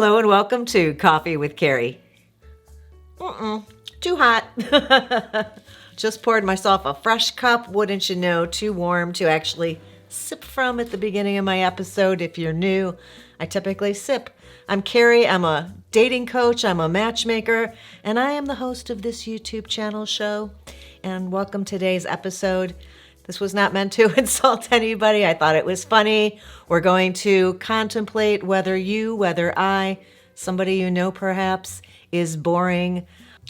Hello and welcome to Coffee with Carey. Too hot. Just poured myself a fresh cup, wouldn't you know, too warm to actually sip from at the beginning of my episode. If you're new, I typically sip. I'm Carey, I'm a dating coach, I'm a matchmaker, and I am the host of this YouTube channel show. And welcome to today's episode. This was not meant to insult anybody. I thought it was funny. We're going to contemplate whether I, somebody you know perhaps, is boring.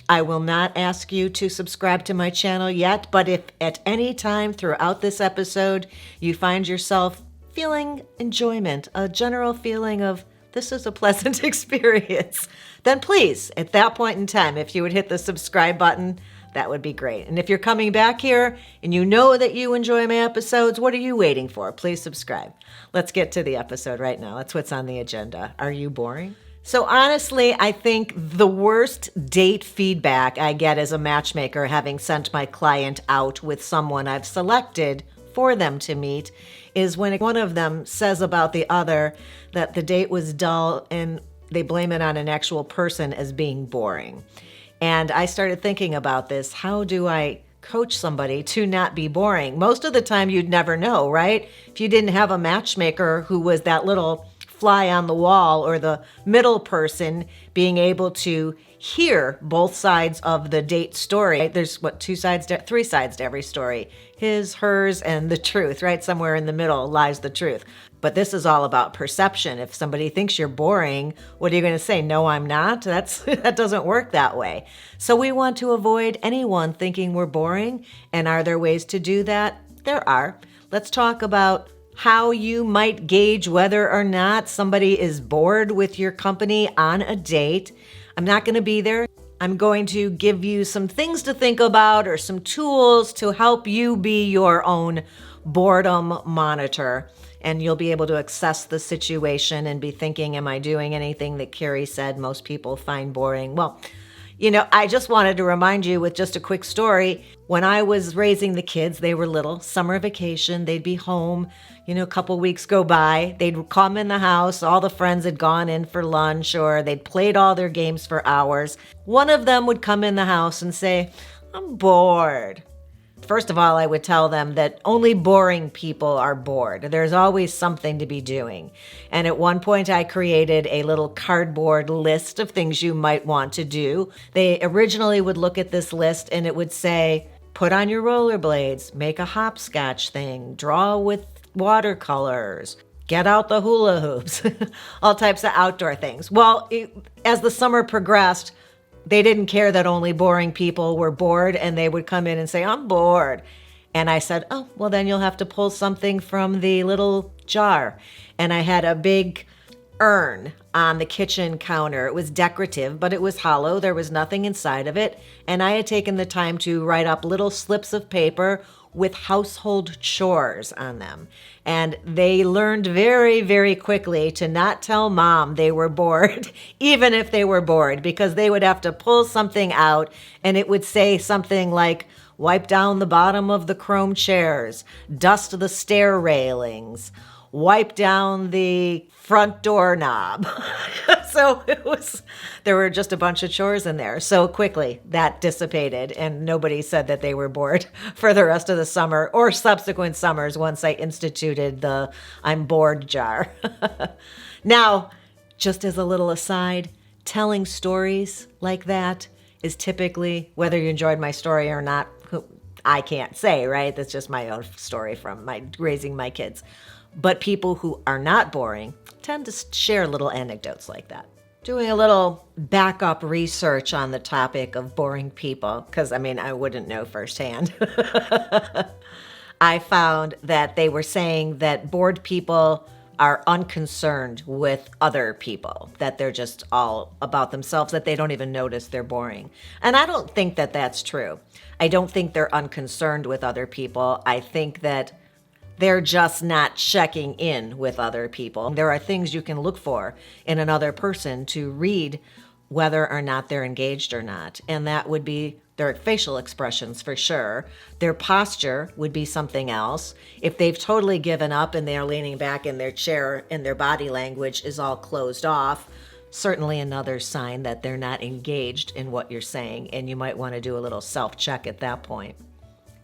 I will not ask you to subscribe to my channel yet, but if at any time throughout this episode you find yourself feeling enjoyment, a general feeling of this is a pleasant experience, then please, at that point in time, if you would hit the subscribe button, that would be great. And if you're coming back here and you know that you enjoy my episodes, what are you waiting for? Please subscribe. Let's get to the episode right now. That's what's on the agenda. Are you boring? So honestly, I think the worst date feedback I get as a matchmaker, having sent my client out with someone I've selected for them to meet, is when one of them says about the other that the date was dull and they blame it on an actual person as being boring. And I started thinking about this. How do I coach somebody to not be boring? Most of the time you'd never know, right? If you didn't have a matchmaker who was that little fly on the wall or the middle person being able to hear both sides of the date story. There's three sides to every story. His, hers, and the truth, right? Somewhere in the middle lies the truth. But this is all about perception. If somebody thinks you're boring, what are you going to say? No, I'm not. That doesn't work that way. So we want to avoid anyone thinking we're boring. And are there ways to do that? There are. Let's talk about how you might gauge whether or not somebody is bored with your company on a date. I'm not going to be there. I'm going to give you some things to think about or some tools to help you be your own boredom monitor. And you'll be able to assess the situation and be thinking, am I doing anything that Carey said most people find boring? Well, I just wanted to remind you with just a quick story. When I was raising the kids, they were little, summer vacation, they'd be home, a couple weeks go by, they'd come in the house, all the friends had gone in for lunch or they'd played all their games for hours. One of them would come in the house and say, I'm bored. First of all, I would tell them that only boring people are bored. There's always something to be doing. And at one point, I created a little cardboard list of things you might want to do. They originally would look at this list and it would say, put on your rollerblades, make a hopscotch thing, draw with watercolors, get out the hula hoops, all types of outdoor things. Well, as the summer progressed, they didn't care that only boring people were bored, and they would come in and say, I'm bored. And I said, oh, well, then you'll have to pull something from the little jar. And I had a big urn on the kitchen counter. It was decorative, but it was hollow. There was nothing inside of it. And I had taken the time to write up little slips of paper with household chores on them. And they learned very, very quickly to not tell mom they were bored, even if they were bored, because they would have to pull something out and it would say something like, wipe down the bottom of the chrome chairs, dust the stair railings, wipe down the front door knob. So there were just a bunch of chores in there. So quickly that dissipated and nobody said that they were bored for the rest of the summer or subsequent summers once I instituted the I'm bored jar. Now, just as a little aside, telling stories like that is typically, whether you enjoyed my story or not, I can't say, right? That's just my own story from raising my kids. But people who are not boring tend to share little anecdotes like that. Doing a little backup research on the topic of boring people, because I wouldn't know firsthand. I found that they were saying that bored people are unconcerned with other people, that they're just all about themselves, that they don't even notice they're boring. And I don't think that that's true. I don't think they're unconcerned with other people. I think that they're just not checking in with other people. There are things you can look for in another person to read whether or not they're engaged or not. And that would be their facial expressions for sure. Their posture would be something else. If they've totally given up and they're leaning back in their chair and their body language is all closed off, certainly another sign that they're not engaged in what you're saying, and you might want to do a little self-check at that point.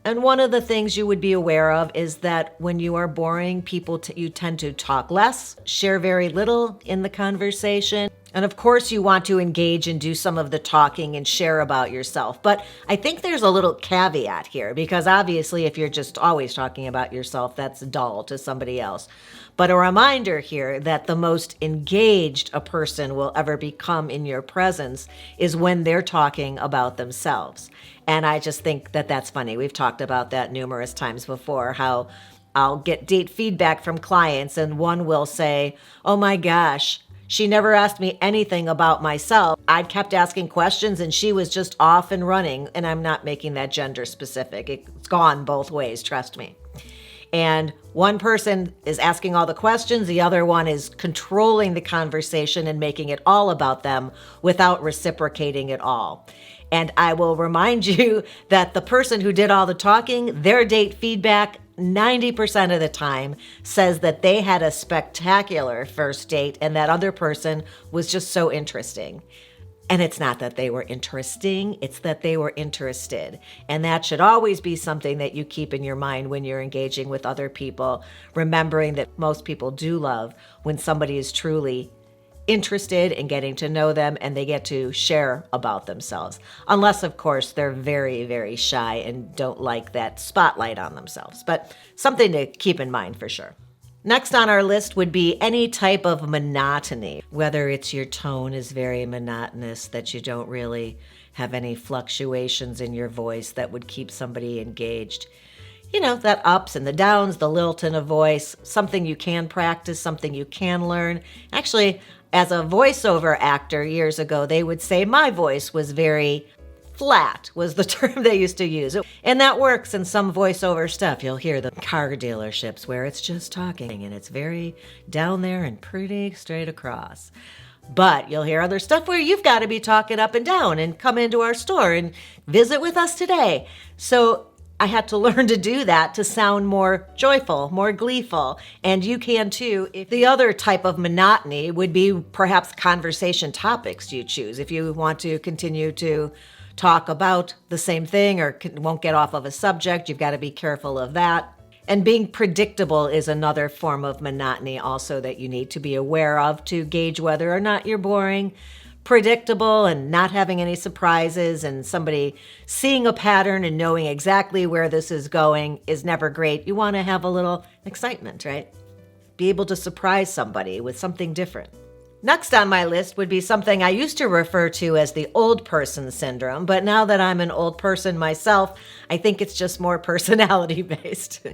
And one of the things you would be aware of is that when you are boring, you tend to talk less, share very little in the conversation. And of course, you want to engage and do some of the talking and share about yourself. But I think there's a little caveat here, because obviously if you're just always talking about yourself, that's dull to somebody else. But a reminder here that the most engaged a person will ever become in your presence is when they're talking about themselves. And I just think that that's funny. We've talked about that numerous times before, how I'll get date feedback from clients and one will say, "Oh my gosh, she never asked me anything about myself. I kept asking questions and she was just off and running." And I'm not making that gender specific. It's gone both ways, trust me. And one person is asking all the questions, the other one is controlling the conversation and making it all about them without reciprocating at all. And I will remind you that the person who did all the talking, their date feedback 90% of the time says that they had a spectacular first date and that other person was just so interesting. And it's not that they were interesting, it's that they were interested. And that should always be something that you keep in your mind when you're engaging with other people, remembering that most people do love when somebody is truly interested in getting to know them and they get to share about themselves. Unless, of course, they're very, very shy and don't like that spotlight on themselves. But something to keep in mind for sure. Next on our list would be any type of monotony, whether it's your tone is very monotonous, that you don't really have any fluctuations in your voice that would keep somebody engaged. You know, that ups and the downs, the lilt in a voice, something you can practice, something you can learn. Actually, as a voiceover actor years ago, they would say my voice was very flat, was the term they used to use. And that works in some voiceover stuff. You'll hear the car dealerships where it's just talking and it's very down there and pretty straight across. But you'll hear other stuff where you've got to be talking up and down and come into our store and visit with us today. So I had to learn to do that to sound more joyful, more gleeful. And you can too. If the other type of monotony would be perhaps conversation topics you choose. If you want to continue to talk about the same thing or won't get off of a subject, you've got to be careful of that. And being predictable is another form of monotony also that you need to be aware of to gauge whether or not you're boring. Predictable and not having any surprises and somebody seeing a pattern and knowing exactly where this is going is never great. You want to have a little excitement, right? Be able to surprise somebody with something different. Next on my list would be something I used to refer to as the old person syndrome, but now that I'm an old person myself, I think it's just more personality based.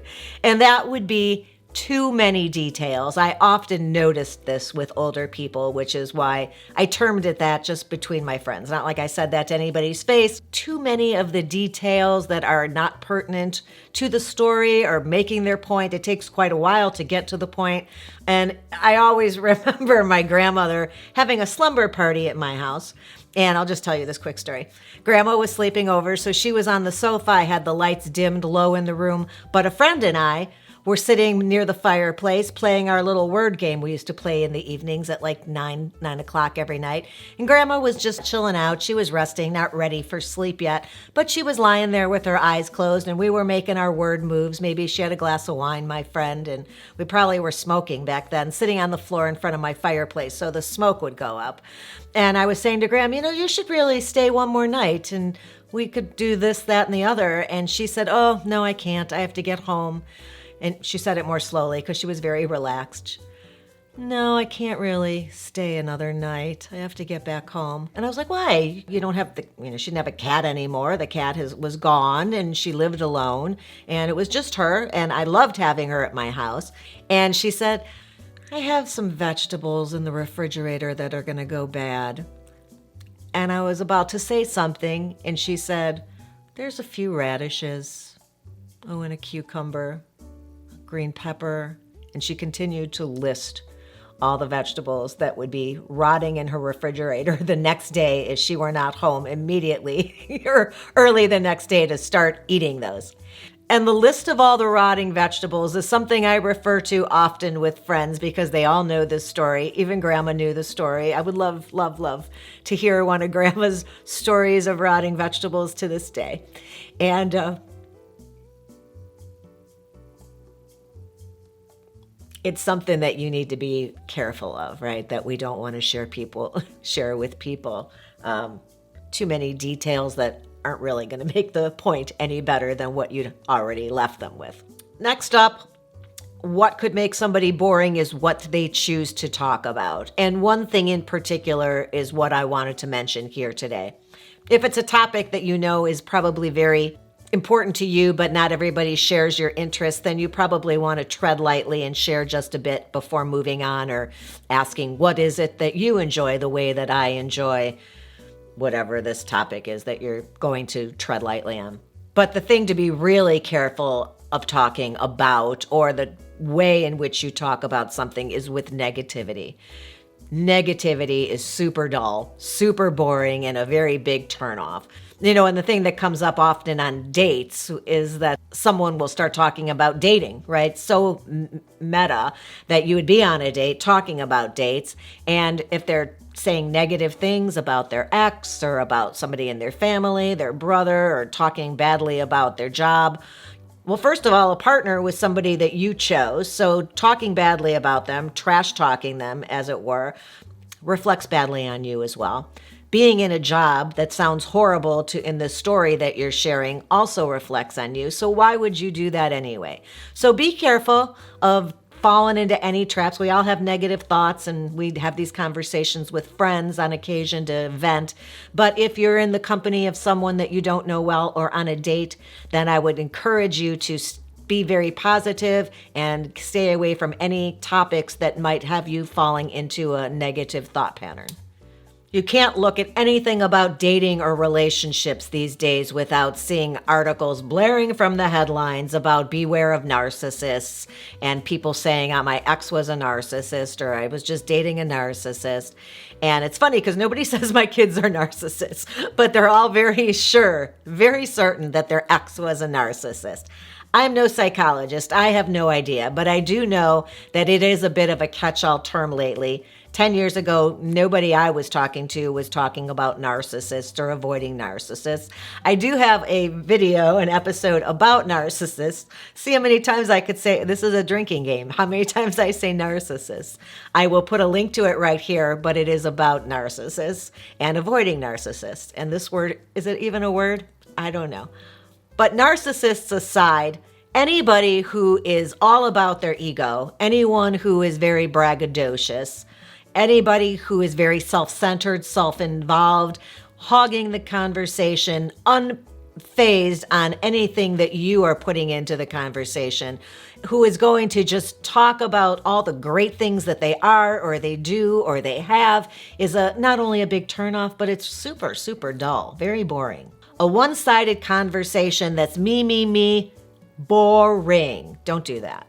And that would be too many details. I often noticed this with older people, which is why I termed it that just between my friends. Not like I said that to anybody's face. Too many of the details that are not pertinent to the story or making their point. It takes quite a while to get to the point. And I always remember my grandmother having a slumber party at my house. And I'll just tell you this quick story. Grandma was sleeping over, so she was on the sofa. I had the lights dimmed low in the room, but a friend and I were sitting near the fireplace playing our little word game we used to play in the evenings at like 9 o'clock every night. And Grandma was just chilling out. She was resting, not ready for sleep yet, but she was lying there with her eyes closed and we were making our word moves. Maybe she had a glass of wine, my friend, and we probably were smoking back then, sitting on the floor in front of my fireplace so the smoke would go up. And I was saying to Grandma, you should really stay one more night and we could do this, that, and the other. And she said, "Oh, no, I can't. I have to get home." And she said it more slowly because she was very relaxed. "No, I can't really stay another night. I have to get back home." And I was like, "Why? You don't have she didn't have a cat anymore. The cat was gone and she lived alone and it was just her. And I loved having her at my house." And she said, "I have some vegetables in the refrigerator that are going to go bad." And I was about to say something and she said, "There's a few radishes. Oh, and a cucumber. Green pepper," and she continued to list all the vegetables that would be rotting in her refrigerator the next day if she were not home immediately or early the next day to start eating those. And the list of all the rotting vegetables is something I refer to often with friends because they all know this story. Even Grandma knew the story. I would love, love, love to hear one of Grandma's stories of rotting vegetables to this day. And it's something that you need to be careful of, right? That we don't want to share with people too many details that aren't really going to make the point any better than what you'd already left them with. Next up, what could make somebody boring is what they choose to talk about. And one thing in particular is what I wanted to mention here today. If it's a topic that you know is probably very important to you, but not everybody shares your interest, then you probably want to tread lightly and share just a bit before moving on or asking, what is it that you enjoy the way that I enjoy whatever this topic is that you're going to tread lightly on. But the thing to be really careful of talking about, or the way in which you talk about something, is with negativity. Negativity is super dull, super boring, and a very big turnoff. And the thing that comes up often on dates is that someone will start talking about dating, right? So meta that you would be on a date talking about dates. And if they're saying negative things about their ex or about somebody in their family, their brother, or talking badly about their job, well, first of all, a partner was somebody that you chose. So talking badly about them, trash talking them, as it were, reflects badly on you as well. Being in a job that sounds horrible in the story that you're sharing also reflects on you. So why would you do that anyway? So be careful of falling into any traps. We all have negative thoughts, and we have these conversations with friends on occasion to vent. But if you're in the company of someone that you don't know well or on a date, then I would encourage you to be very positive and stay away from any topics that might have you falling into a negative thought pattern. You can't look at anything about dating or relationships these days without seeing articles blaring from the headlines about beware of narcissists and people saying, my ex was a narcissist, or I was just dating a narcissist. And it's funny because nobody says my kids are narcissists, but they're all very sure, very certain that their ex was a narcissist. I'm no psychologist. I have no idea, but I do know that it is a bit of a catch-all term lately. 10 years ago, nobody I was talking to was talking about narcissists or avoiding narcissists. I do have a video, an episode about narcissists. See how many times I could say, this is a drinking game, how many times I say narcissists. I will put a link to it right here, but it is about narcissists and avoiding narcissists. And this word, is it even a word? I don't know. But narcissists aside, anybody who is all about their ego, anyone who is very braggadocious, anybody who is very self-centered, self-involved, hogging the conversation, unfazed on anything that you are putting into the conversation, who is going to just talk about all the great things that they are or they do or they have, is not only a big turnoff, but it's super, super dull, very boring. A one-sided conversation that's me, boring. Don't do that.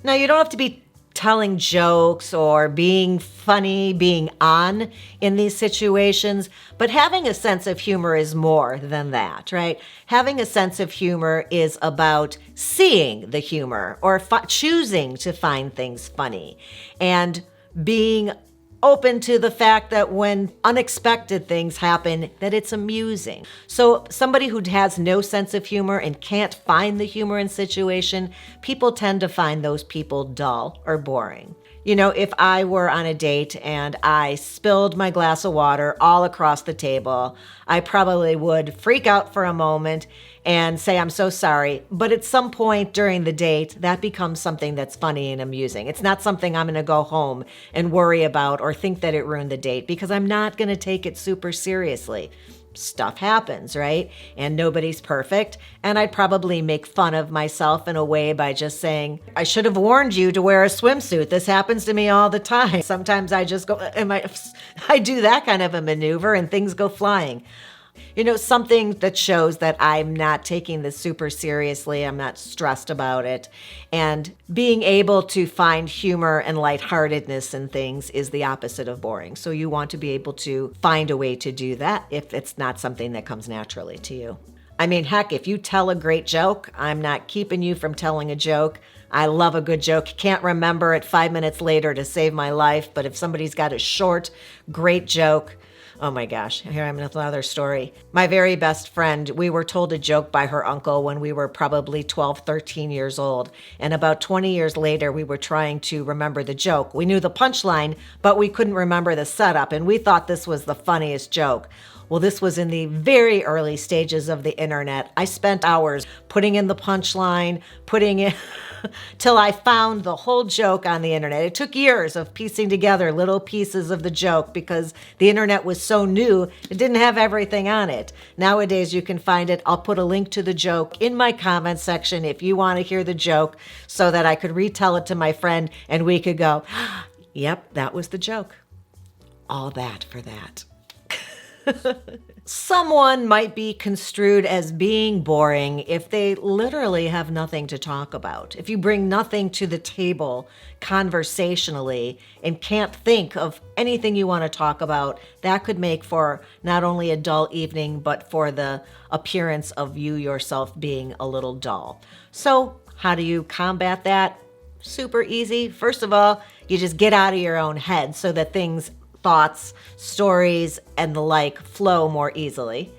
Now, you don't have to be telling jokes or being funny, being on in these situations, but having a sense of humor is more than that, right? Having a sense of humor is about seeing the humor or choosing to find things funny and being open to the fact that when unexpected things happen, that it's amusing. So somebody who has no sense of humor and can't find the humor in situation, people tend to find those people dull or boring. If I were on a date and I spilled my glass of water all across the table, I probably would freak out for a moment and say, I'm so sorry. But at some point during the date, that becomes something that's funny and amusing. It's not something I'm going to go home and worry about or think that it ruined the date, because I'm not going to take it super seriously. Stuff happens, right? And nobody's perfect. And I'd probably make fun of myself in a way by just saying, I should have warned you to wear a swimsuit. This happens to me all the time. Sometimes I just go, I do that kind of a maneuver and things go flying. Something that shows that I'm not taking this super seriously. I'm not stressed about it. And being able to find humor and lightheartedness in things is the opposite of boring. So you want to be able to find a way to do that if it's not something that comes naturally to you. I mean, heck, if you tell a great joke, I'm not keeping you from telling a joke. I love a good joke. Can't remember it 5 minutes later to save my life, but if somebody's got a short, great joke, oh my gosh, here I'm with another story. My very best friend, we were told a joke by her uncle when we were probably 12, 13 years old. And about 20 years later, we were trying to remember the joke. We knew the punchline, but we couldn't remember the setup. And we thought this was the funniest joke. Well, this was in the very early stages of the internet. I spent hours putting in the punchline, putting in till I found the whole joke on the internet. It took years of piecing together little pieces of the joke because the internet was so new, it didn't have everything on it. Nowadays, you can find it. I'll put a link to the joke in my comment section if you want to hear the joke so that I could retell it to my friend and we could go, yep, that was the joke. All that for that. Someone might be construed as being boring if they literally have nothing to talk about. If you bring nothing to the table conversationally and can't think of anything you want to talk about, that could make for not only a dull evening, but for the appearance of you yourself being a little dull. So how do you combat that? Super easy. First of all, you just get out of your own head so that thoughts, stories, and the like flow more easily.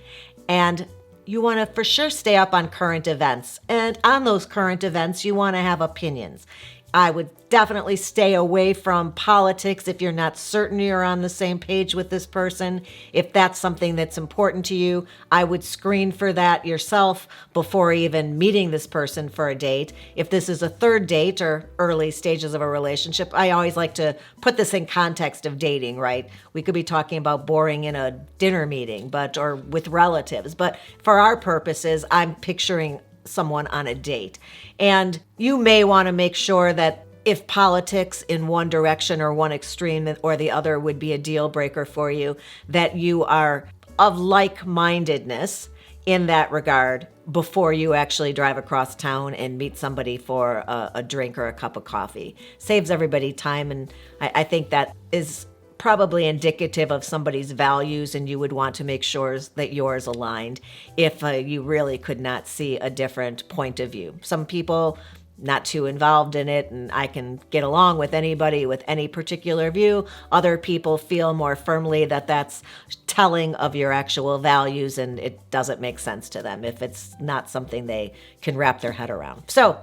And you want to for sure stay up on current events. And on those current events, you want to have opinions. I would definitely stay away from politics if you're not certain you're on the same page with this person. If that's something that's important to you, I would screen for that yourself before even meeting this person for a date. If this is a third date or early stages of a relationship, I always like to put this in context of dating, right? We could be talking about boring in a dinner meeting, or with relatives. But for our purposes, I'm picturing someone on a date. And you may want to make sure that if politics in one direction or one extreme or the other would be a deal breaker for you, that you are of like-mindedness in that regard before you actually drive across town and meet somebody for a drink or a cup of coffee. Saves everybody time, and I think that is probably indicative of somebody's values, and you would want to make sure that yours aligned if you really could not see a different point of view. Some people not too involved in it, and I can get along with anybody with any particular view. Other people feel more firmly that that's telling of your actual values, and it doesn't make sense to them if it's not something they can wrap their head around. So,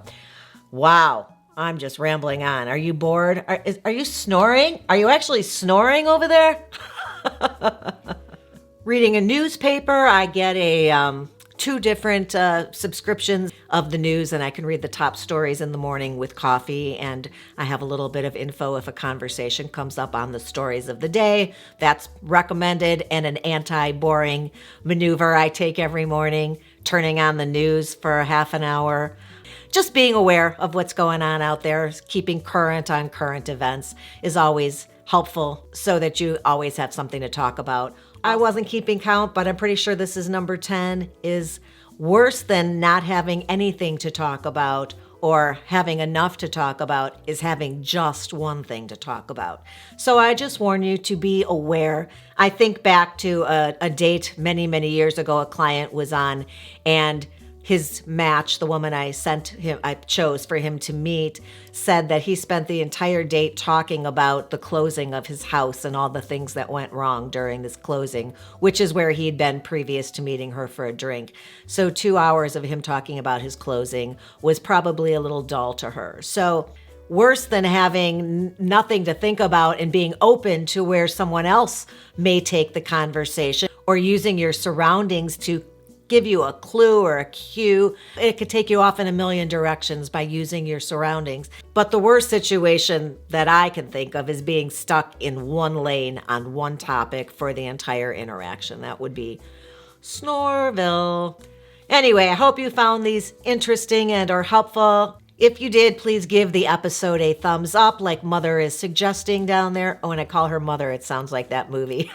wow. I'm just rambling on. Are you bored? Are you snoring? Are you actually snoring over there? Reading a newspaper, I get two different subscriptions of the news, and I can read the top stories in the morning with coffee, and I have a little bit of info if a conversation comes up on the stories of the day. That's recommended, and an anti-boring maneuver I take every morning, turning on the news for a half an hour. Just being aware of what's going on out there, keeping current on current events is always helpful so that you always have something to talk about. I wasn't keeping count, but I'm pretty sure this is number 10, is worse than not having anything to talk about or having enough to talk about is having just one thing to talk about. So I just warn you to be aware. I think back to a date many, many years ago a client was on, and his match, the woman I chose for him to meet, said that he spent the entire date talking about the closing of his house and all the things that went wrong during this closing, which is where he'd been previous to meeting her for a drink. So 2 hours of him talking about his closing was probably a little dull to her. So worse than having nothing to think about and being open to where someone else may take the conversation, or using your surroundings to give you a clue or a cue. It could take you off in a million directions by using your surroundings. But the worst situation that I can think of is being stuck in one lane on one topic for the entire interaction. That would be Snorville. Anyway, I hope you found these interesting and or helpful. If you did, please give the episode a thumbs up like Mother is suggesting down there. Oh, and I call her Mother. It sounds like that movie.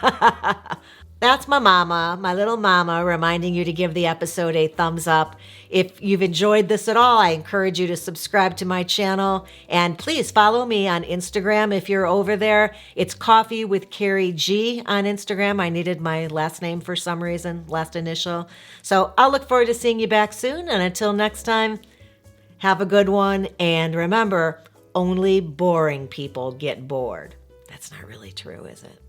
That's my mama, my little mama, reminding you to give the episode a thumbs up. If you've enjoyed this at all, I encourage you to subscribe to my channel. And please follow me on Instagram if you're over there. It's Coffee with Carey G on Instagram. I needed my last name for some reason, last initial. So I'll look forward to seeing you back soon. And until next time, have a good one. And remember, only boring people get bored. That's not really true, is it?